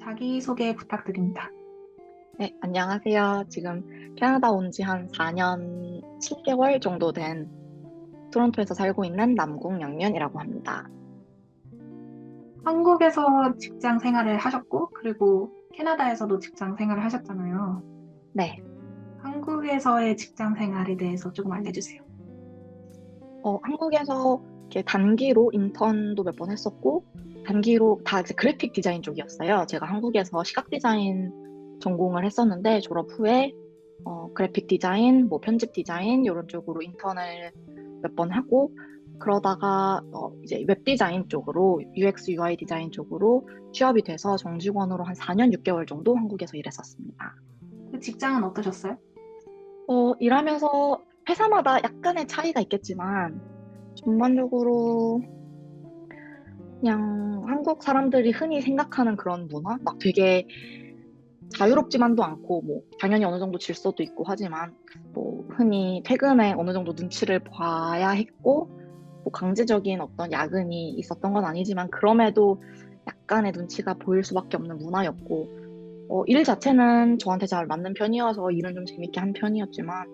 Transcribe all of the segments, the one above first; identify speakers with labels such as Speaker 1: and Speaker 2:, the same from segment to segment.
Speaker 1: 자기소개 부탁드립니다.
Speaker 2: 네, 안녕하세요. 지금 캐나다 온 지 한 4년 7개월 정도 된 토론토에서 살고 있는 남궁영윤이라고 합니다.
Speaker 1: 한국에서 직장 생활을 하셨고, 그리고 캐나다에서도 직장 생활을 하셨잖아요.
Speaker 2: 네,
Speaker 1: 한국에서의 직장 생활에 대해서 조금 알려주세요.
Speaker 2: 한국에서 이렇게 단기로 인턴도 몇 번 했었고, 단기로 다 이제 그래픽 디자인 쪽이었어요. 제가 한국에서 시각 디자인 전공을 했었는데, 졸업 후에 그래픽 디자인, 뭐 편집 디자인 이런 쪽으로 인턴을 몇 번 하고 그러다가 이제 웹 디자인 쪽으로 UX UI 디자인 쪽으로 취업이 돼서 정직원으로 한 4년 6개월 정도 한국에서 일했었습니다.
Speaker 1: 그 직장은 어떠셨어요?
Speaker 2: 일하면서 회사마다 약간의 차이가 있겠지만 전반적으로 그냥 한국 사람들이 흔히 생각하는 그런 문화? 막 되게 자유롭지만도 않고, 뭐, 당연히 어느 정도 질서도 있고 하지만, 뭐, 흔히 퇴근에 어느 정도 눈치를 봐야 했고, 뭐, 강제적인 어떤 야근이 있었던 건 아니지만, 그럼에도 약간의 눈치가 보일 수밖에 없는 문화였고, 일 자체는 저한테 잘 맞는 편이어서 일은 좀 재밌게 한 편이었지만,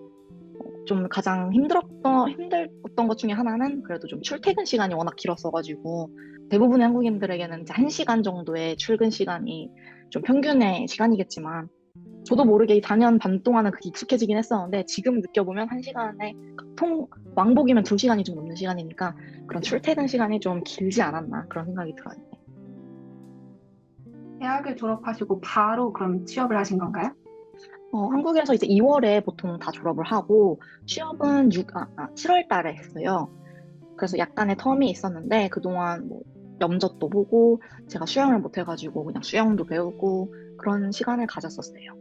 Speaker 2: 좀 가장 힘들었던 것 중에 하나는 그래도 좀 출퇴근 시간이 워낙 길었어가지고 대부분의 한국인들에게는 이제 1시간 정도의 출근 시간이 좀 평균의 시간이겠지만 저도 모르게 이 4년 반 동안은 그게 익숙해지긴 했었는데 지금 느껴보면 1시간에 왕복이면 2시간이 좀 넘는 시간이니까 그런 출퇴근 시간이 좀 길지 않았나 그런 생각이 들어요.
Speaker 1: 대학을 졸업하시고 바로 그럼 취업을 하신 건가요?
Speaker 2: 한국에서 이제 2월에 보통 다 졸업을 하고 취업은 7월 달에 했어요. 그래서 약간의 텀이 있었는데 그동안 뭐 염접도 보고 제가 수영을 못 해가지고 그냥 수영도 배우고 그런 시간을 가졌었어요.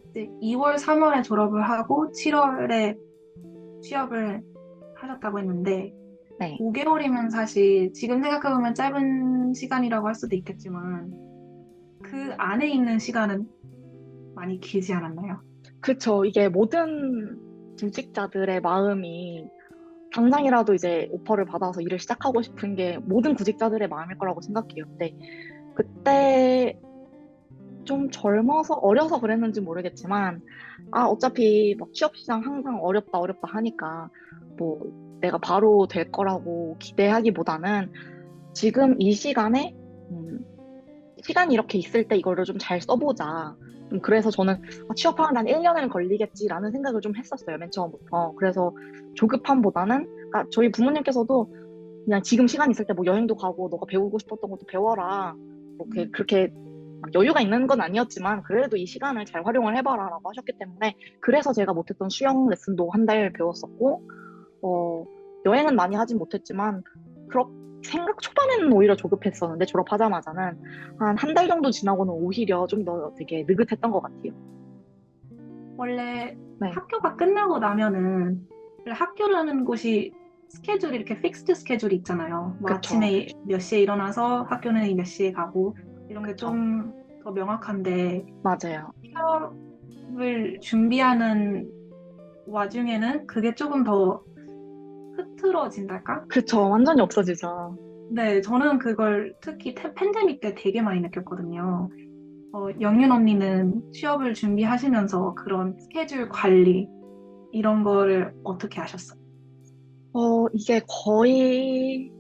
Speaker 1: 이제 2월, 3월에 졸업을 하고 7월에 취업을 하셨다고 했는데,
Speaker 2: 네.
Speaker 1: 5개월이면 사실 지금 생각해보면 짧은 시간이라고 할 수도 있겠지만, 그 안에 있는 시간은 많이 길지 않았나요?
Speaker 2: 그쵸. 이게 모든 구직자들의 마음이 당장이라도 이제 오퍼를 받아서 일을 시작하고 싶은 게 모든 구직자들의 마음일 거라고 생각해요. 근데 그때 좀 젊어서 어려서 그랬는지 모르겠지만 어차피 막 취업 시장 항상 어렵다 어렵다 하니까 뭐 내가 바로 될 거라고 기대하기보다는 지금 이 시간에 음, 시간이 이렇게 있을 때 이거를 좀 잘 써보자. 그래서 저는 취업하면 한 1년은 걸리겠지라는 생각을 좀 했었어요, 맨 처음부터. 그래서 조급함보다는, 그러니까 저희 부모님께서도 그냥 지금 시간 있을 때 뭐 여행도 가고, 너가 배우고 싶었던 것도 배워라. 뭐 그렇게 막 여유가 있는 건 아니었지만, 그래도 이 시간을 잘 활용을 해봐라 라고 하셨기 때문에, 그래서 제가 못했던 수영 레슨도 한 달 배웠었고, 어, 여행은 많이 하진 못했지만, 생각 초반에는 오히려 조급했었는데, 졸업하자마자는 한 달 정도 지나고는 오히려 좀 더 되게 느긋했던 것 같아요.
Speaker 1: 원래
Speaker 2: 네,
Speaker 1: 학교가 끝나고 나면은 원래 학교라는 곳이 스케줄이 이렇게 픽스드 스케줄이 있잖아요. 뭐
Speaker 2: 그쵸,
Speaker 1: 아침에 몇 시에 일어나서 학교는 몇 시에 가고 이런 게
Speaker 2: 그쵸.
Speaker 1: 좀 더 명확한데
Speaker 2: 맞아요.
Speaker 1: 취업을 준비하는 와중에는 그게 조금 더 흐트러진달까?
Speaker 2: 그쵸, 완전히 없어지죠.
Speaker 1: 네, 저는 그걸 특히 팬데믹 때 되게 많이 느꼈거든요. 영윤 언니는 취업을 준비하시면서 그런 스케줄 관리 이런 거를 어떻게 하셨어요?
Speaker 2: 이게 거의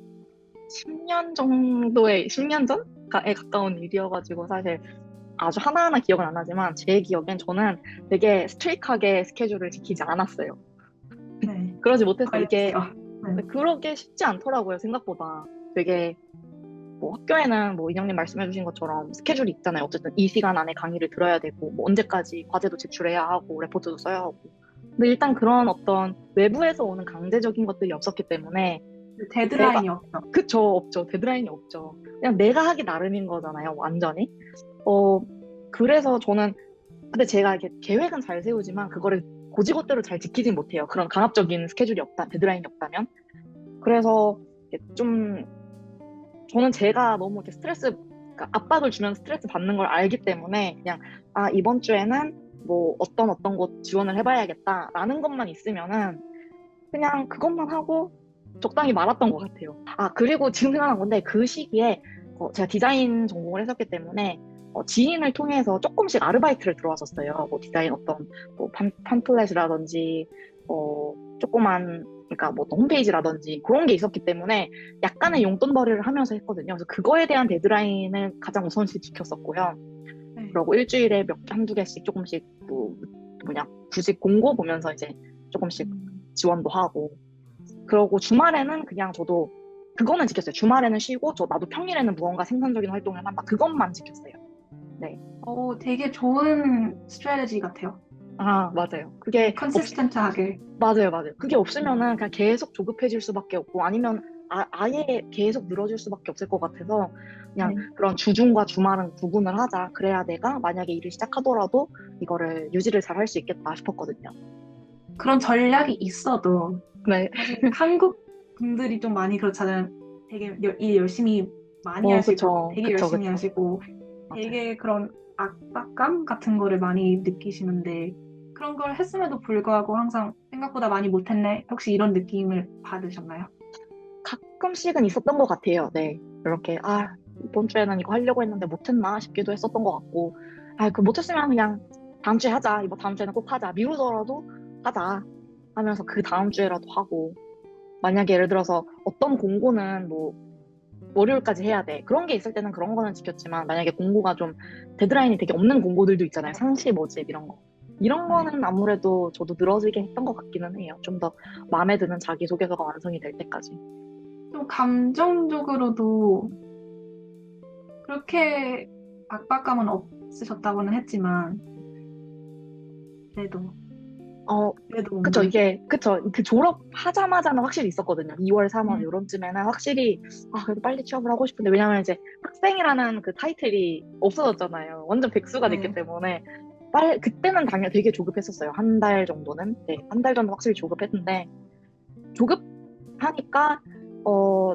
Speaker 2: 10년 전에 가까운 일이어가지고, 사실 아주 하나하나 기억은 안 나지만, 제 기억엔 저는 되게 스트릭하게 스케줄을 지키지 않았어요.
Speaker 1: 네,
Speaker 2: 그러지 못했어요. 이게,
Speaker 1: 저였어요. 네.
Speaker 2: 그러게 쉽지 않더라고요, 생각보다. 되게, 뭐 학교에는 뭐 인영님 말씀해주신 것처럼 스케줄이 있잖아요. 어쨌든 이 시간 안에 강의를 들어야 되고, 뭐 언제까지 과제도 제출해야 하고, 레포트도 써야 하고. 근데 일단 그런 어떤 외부에서 오는 강제적인 것들이 없었기 때문에, 내가,
Speaker 1: 데드라인이 없죠.
Speaker 2: 그쵸, 없죠. 데드라인이 없죠. 그냥 내가 하기 나름인 거잖아요, 완전히. 어, 그래서 저는, 근데 제가 이렇게 계획은 잘 세우지만, 그거를 고지고대로 잘 지키진 못해요. 그런 강압적인 스케줄이 데드라인이 없다면. 그래서 이렇게 좀 저는 제가 너무 이렇게 그러니까 압박을 주면 스트레스 받는 걸 알기 때문에 그냥 이번 주에는 뭐 어떤 곳 지원을 해봐야겠다라는 것만 있으면은 그냥 그것만 하고 적당히 말았던 것 같아요. 그리고 지금 생각난 건데 그 시기에 제가 디자인 전공을 했었기 때문에 지인을 통해서 조금씩 아르바이트를 들어왔었어요. 뭐 디자인 어떤 뭐 팜플렛이라든지 조그만 그러니까 뭐 어떤 홈페이지라든지 그런 게 있었기 때문에 약간의 용돈벌이를 하면서 했거든요. 그래서 그거에 대한 데드라인을 가장 우선시 지켰었고요.
Speaker 1: 네.
Speaker 2: 그리고 일주일에 한두 개씩 조금씩 구직 공고 보면서 이제 조금씩 지원도 하고 그러고 주말에는 그냥 저도 그거는 지켰어요. 주말에는 쉬고 나도 평일에는 무언가 생산적인 활동을 한다. 그것만 지켰어요. 네.
Speaker 1: 되게 좋은 스트래티지 같아요.
Speaker 2: 아, 맞아요. 그게
Speaker 1: 컨시스턴트하게.
Speaker 2: 맞아요, 맞아요. 그게 없으면은 그냥 계속 조급해질 수밖에 없고 아니면 아예 계속 늘어질 수밖에 없을 것 같아서 그냥
Speaker 1: 네.
Speaker 2: 그런 주중과 주말은 구분을 하자. 그래야 내가 만약에 일을 시작하더라도 이거를 유지를 잘 할 수 있겠다 싶었거든요.
Speaker 1: 그런 전략이 있어도
Speaker 2: 네.
Speaker 1: 사실 한국 분들이 좀 많이 그렇잖아요. 되게 일 열심히 많이 하시고
Speaker 2: 그쵸,
Speaker 1: 되게
Speaker 2: 그쵸,
Speaker 1: 열심히
Speaker 2: 그쵸.
Speaker 1: 하시고
Speaker 2: 맞아요.
Speaker 1: 되게 그런 압박감 같은 거를 많이 느끼시는데 그런 걸 했음에도 불구하고 항상 생각보다 많이 못했네. 혹시 이런 느낌을 받으셨나요?
Speaker 2: 가끔씩은 있었던 것 같아요. 네. 이렇게, 이번 주에는 이거 하려고 했는데 못했나 싶기도 했었던 것 같고, 못했으면 그냥 다음 주에 하자. 이거 다음 주에는 꼭 하자. 미루더라도 하자. 하면서 그 다음 주에라도 하고, 만약에 예를 들어서 어떤 공고는 뭐, 월요일까지 해야 돼. 그런 게 있을 때는 그런 거는 지켰지만, 만약에 공고가 좀 데드라인이 되게 없는 공고들도 있잖아요. 상시 모집 이런 거. 이런
Speaker 1: 네.
Speaker 2: 거는 아무래도 저도 늘어지게 했던 것 같기는 해요. 좀 더 마음에 드는 자기소개서가 완성이 될 때까지.
Speaker 1: 좀 감정적으로도 그렇게 압박감은 없으셨다고는 했지만 그래도
Speaker 2: 어,
Speaker 1: 그래도
Speaker 2: 그쵸,
Speaker 1: 뭔가
Speaker 2: 그쵸. 그 졸업하자마자는 확실히 있었거든요. 2월, 3월,
Speaker 1: 음,
Speaker 2: 요런쯤에는 확실히, 그래도 빨리 취업을 하고 싶은데, 왜냐면 이제 학생이라는 그 타이틀이 없어졌잖아요. 완전 백수가 됐기
Speaker 1: 네.
Speaker 2: 때문에, 그때는 당연히 되게 조급했었어요. 한 달 정도는. 네, 한 달 정도 확실히 조급했는데, 조급하니까,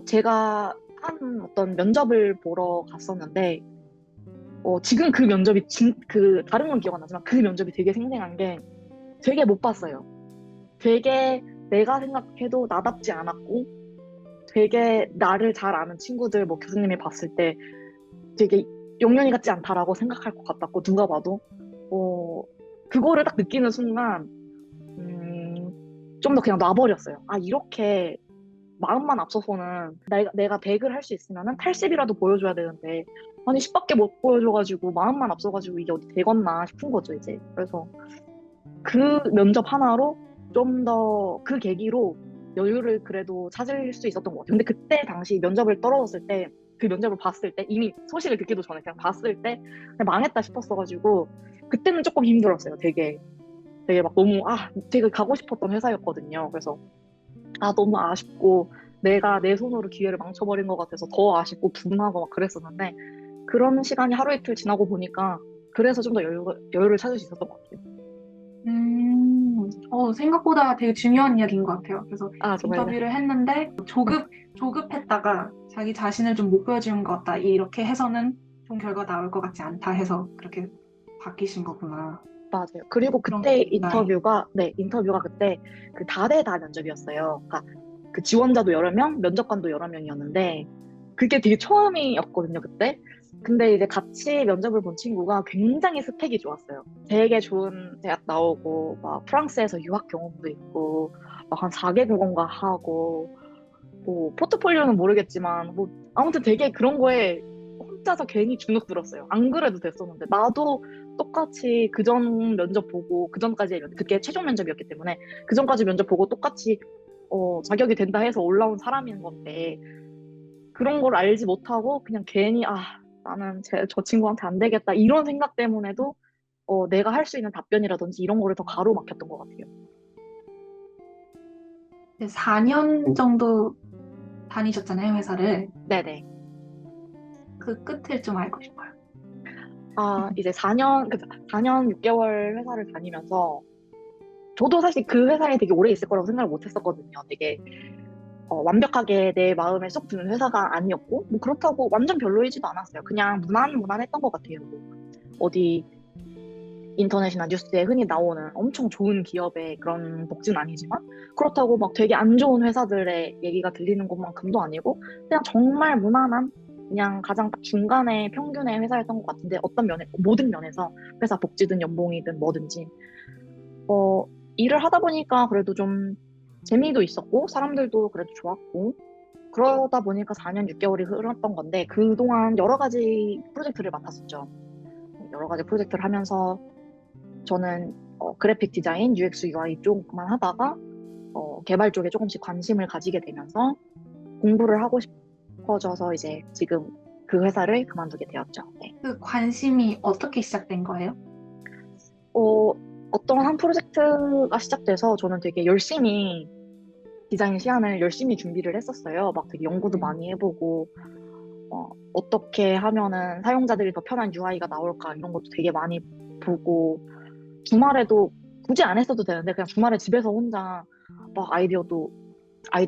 Speaker 2: 제가 한 어떤 면접을 보러 갔었는데, 지금 그 면접이, 다른 건 기억 안 나지만 그 면접이 되게 생생한 게 되게 못 봤어요. 되게 내가 생각해도 나답지 않았고 되게 나를 잘 아는 친구들 뭐 교수님이 봤을 때 되게 영련이 같지 않다라고 생각할 것 같았고 누가 봐도 어, 그거를 딱 느끼는 순간 좀 더 그냥 놔버렸어요. 이렇게 마음만 앞서서는 내가 100을 할 수 있으면은 80이라도 보여줘야 되는데 아니 10밖에 못 보여줘가지고 마음만 앞서가지고 이게 어디 되겠나 싶은 거죠 이제. 그래서 그 면접 하나로 좀 더 그 계기로 여유를 그래도 찾을 수 있었던 것 같아요. 근데 그때 당시 면접을 떨어졌을 때, 그 면접을 봤을 때, 이미 소식을 듣기도 전에 그냥 봤을 때, 그냥 망했다 싶었어가지고, 그때는 조금 힘들었어요. 되게 막 너무, 되게 가고 싶었던 회사였거든요. 그래서, 너무 아쉽고, 내가 내 손으로 기회를 망쳐버린 것 같아서 더 아쉽고 분하고 막 그랬었는데, 그런 시간이 하루 이틀 지나고 보니까, 그래서 좀 더 여유를 찾을 수 있었던 것 같아요.
Speaker 1: 생각보다 되게 중요한 이야기인 것 같아요. 그래서
Speaker 2: 정말요?
Speaker 1: 인터뷰를 했는데 조급했다가 자기 자신을 좀 못 보여주는 것 같다. 이렇게 해서는 좋은 결과 나올 것 같지 않다 해서 그렇게 바뀌신 거구나.
Speaker 2: 맞아요. 그리고
Speaker 1: 그런
Speaker 2: 그때
Speaker 1: 네.
Speaker 2: 인터뷰가 그때 그 다대다 면접이었어요. 그러니까 그 지원자도 여러 명, 면접관도 여러 명이었는데 그게 되게 처음이었거든요, 그때. 근데 이제 같이 면접을 본 친구가 굉장히 스펙이 좋았어요. 되게 좋은 대학 나오고, 막 프랑스에서 유학 경험도 있고, 막 한 4개국어인가 하고, 뭐 포트폴리오는 모르겠지만, 뭐 아무튼 되게 그런 거에 혼자서 괜히 주눅 들었어요. 안 그래도 됐었는데 나도 똑같이 그전 면접 보고 그게 최종 면접이었기 때문에 그전까지 면접 보고 똑같이 자격이 된다 해서 올라온 사람인 건데 그런 걸 알지 못하고 그냥 괜히 나는 저 친구한테 안 되겠다 이런 생각 때문에도 내가 할 수 있는 답변이라든지 이런 거를 더 가로막혔던 것 같아요.
Speaker 1: 4년 정도 다니셨잖아요, 회사를.
Speaker 2: 네네.
Speaker 1: 그 끝을 좀 알고 싶어요.
Speaker 2: 이제 4년 6개월 회사를 다니면서 저도 사실 그 회사에 되게 오래 있을 거라고 생각을 못 했었거든요. 되게 완벽하게 내 마음에 쏙 드는 회사가 아니었고, 뭐 그렇다고 완전 별로이지도 않았어요. 그냥 무난무난했던 것 같아요. 뭐 어디 인터넷이나 뉴스에 흔히 나오는 엄청 좋은 기업의 그런 복지는 아니지만, 그렇다고 막 되게 안 좋은 회사들의 얘기가 들리는 것만큼도 아니고, 그냥 정말 무난한, 그냥 가장 딱 중간에 평균의 회사였던 것 같은데 어떤 면에 모든 면에서 회사 복지든 연봉이든 뭐든지 일을 하다 보니까 그래도 좀 재미도 있었고 사람들도 그래도 좋았고 그러다 보니까 4년 6개월이 흘렀던 건데 그동안 여러 가지 프로젝트를 맡았었죠. 여러 가지 프로젝트를 하면서 저는 그래픽 디자인, UX, UI 쪽만 하다가 개발 쪽에 조금씩 관심을 가지게 되면서 공부를 하고 싶어져서 이제 지금 그 회사를 그만두게 되었죠. 네.
Speaker 1: 그 관심이 어떻게 시작된 거예요?
Speaker 2: 어떤 한 프로젝트가 시작돼서 저는 되게 열심히 디자인 시안을 열심히 준비를 했었어요. 막 되게 연구도
Speaker 1: 네.
Speaker 2: 많이 해보고 어떻게 하면은 사용자들이 더 편한 UI가 나올까 이런 것도 되게 많이 보고 주말에도 굳이 안 했어도 되는데 그냥 주말에 집에서 혼자 막 아이디어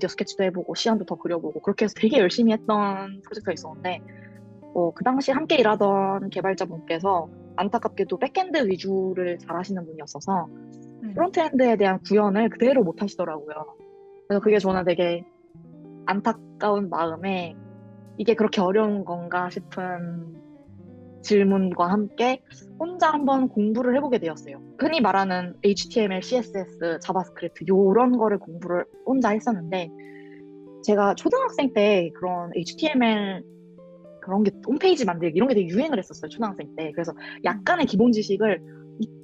Speaker 2: 스케치도 해보고 시안도 더 그려보고 그렇게 해서 되게 열심히 했던 프로젝트가 있었는데 그 당시 함께 일하던 개발자분께서 안타깝게도 백엔드 위주를 잘 하시는 분이었어서
Speaker 1: 네.
Speaker 2: 프론트엔드에 대한 구현을 그대로 못 하시더라고요. 그래서 그게 저는 되게 안타까운 마음에 이게 그렇게 어려운 건가 싶은 질문과 함께 혼자 한번 공부를 해보게 되었어요. 흔히 말하는 HTML, CSS, 자바스크립트 이런 거를 공부를 혼자 했었는데 제가 초등학생 때 그런 HTML 그런 게 홈페이지 만들기 이런 게 되게 유행을 했었어요. 초등학생 때. 그래서 약간의 기본 지식을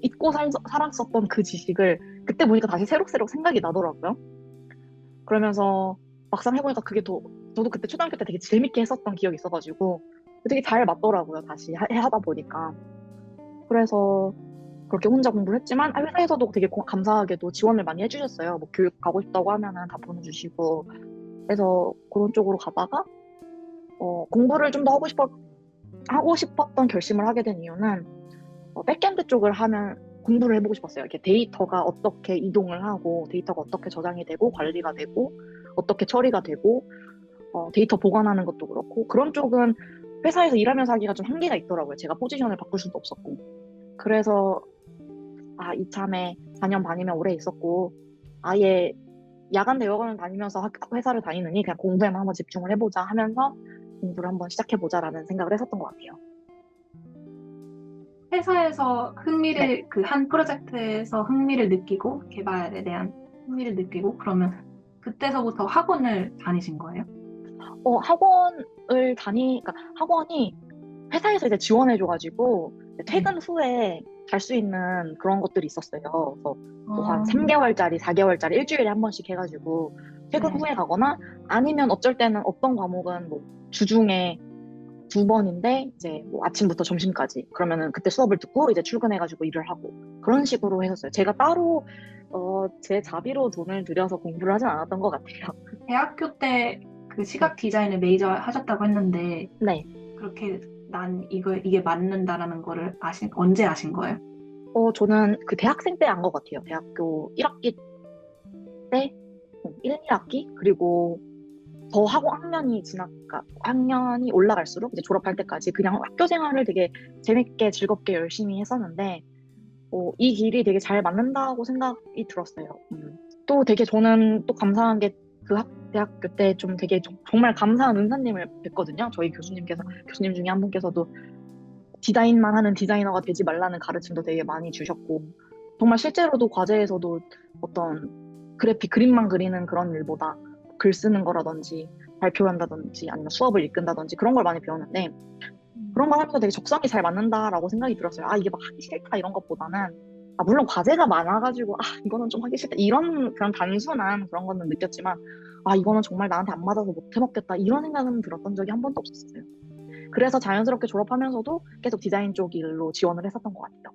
Speaker 2: 잊고 살았었던 그 지식을 그때 보니까 다시 새록새록 생각이 나더라고요. 그러면서 막상 해보니까 그게 저도 그때 초등학교 때 되게 재밌게 했었던 기억이 있어가지고 되게 잘 맞더라고요. 다시 하다 보니까. 그래서 그렇게 혼자 공부를 했지만 회사에서도 되게 감사하게도 지원을 많이 해주셨어요. 뭐 교육 가고 싶다고 하면은 다 보내주시고 그래서 그런 쪽으로 가다가 공부를 좀 더 하고 싶었던 결심을 하게 된 이유는 백엔드 쪽을 하면 공부를 해보고 싶었어요. 이렇게 데이터가 어떻게 이동을 하고 데이터가 어떻게 저장이 되고 관리가 되고 어떻게 처리가 되고 데이터 보관하는 것도 그렇고 그런 쪽은 회사에서 일하면서 하기가 좀 한계가 있더라고요. 제가 포지션을 바꿀 수도 없었고 그래서 이참에 4년 반이면 오래 있었고 아예 야간 대학원을 다니면서 회사를 다니느니 그냥 공부에만 한번 집중을 해보자 하면서 공부를 한번 시작해보자라는 생각을 했었던 것 같아요.
Speaker 1: 회사에서
Speaker 2: 네.
Speaker 1: 그 한 프로젝트에서 흥미를 느끼고, 개발에 대한 흥미를 느끼고, 그러면 그때서부터 학원을 다니신 거예요?
Speaker 2: 그러니까 학원이 회사에서 이제 지원해줘가지고
Speaker 1: 네.
Speaker 2: 퇴근 후에 갈 수 있는 그런 것들이 있었어요. 그래서 뭐 한
Speaker 1: 어,
Speaker 2: 3개월짜리, 4개월짜리 일주일에 한 번씩 해가지고 퇴근
Speaker 1: 네.
Speaker 2: 후에 가거나 아니면 어쩔 때는 어떤 과목은 뭐 주중에 2번인데 이제 뭐 아침부터 점심까지 그러면은 그때 수업을 듣고 이제 출근해가지고 일을 하고 그런 식으로 했었어요. 제가 따로 제 자비로 돈을 들여서 공부를 하진 않았던 것 같아요.
Speaker 1: 대학교 때 그
Speaker 2: 네.
Speaker 1: 시각 디자인을 메이저 하셨다고 했는데,
Speaker 2: 네.
Speaker 1: 그렇게 이게 맞는다라는 거를 언제 아신 거예요?
Speaker 2: 저는 그 대학생 때 안 것 같아요. 대학교 1학기 때, 1, 2학기? 그리고 더 학년이 올라갈수록 이제 졸업할 때까지 그냥 학교 생활을 되게 재밌게 즐겁게 열심히 했었는데, 이 길이 되게 잘 맞는다고 생각이 들었어요. 또 되게 저는 또 감사한 게 그 대학교 때 좀 되게 정말 감사한 은사님을 뵀거든요. 저희 교수님 중에 한 분께서도 디자인만 하는 디자이너가 되지 말라는 가르침도 되게 많이 주셨고, 정말 실제로도 과제에서도 어떤 그림만 그리는 그런 일보다 글 쓰는 거라든지 발표를 한다든지 아니면 수업을 이끈다든지 그런 걸 많이 배웠는데, 그런 걸 하면서 되게 적성이 잘 맞는다라고 생각이 들었어요. 이게 막 하기 싫다 이런 것보다는, 물론 과제가 많아가지고, 이거는 좀 하기 싫다. 이런 그런 단순한 그런 거는 느꼈지만, 이거는 정말 나한테 안 맞아서 못 해먹겠다. 이런 생각은 들었던 적이 한 번도 없었어요. 그래서 자연스럽게 졸업하면서도 계속 디자인 쪽 일로 지원을 했었던 것 같아요.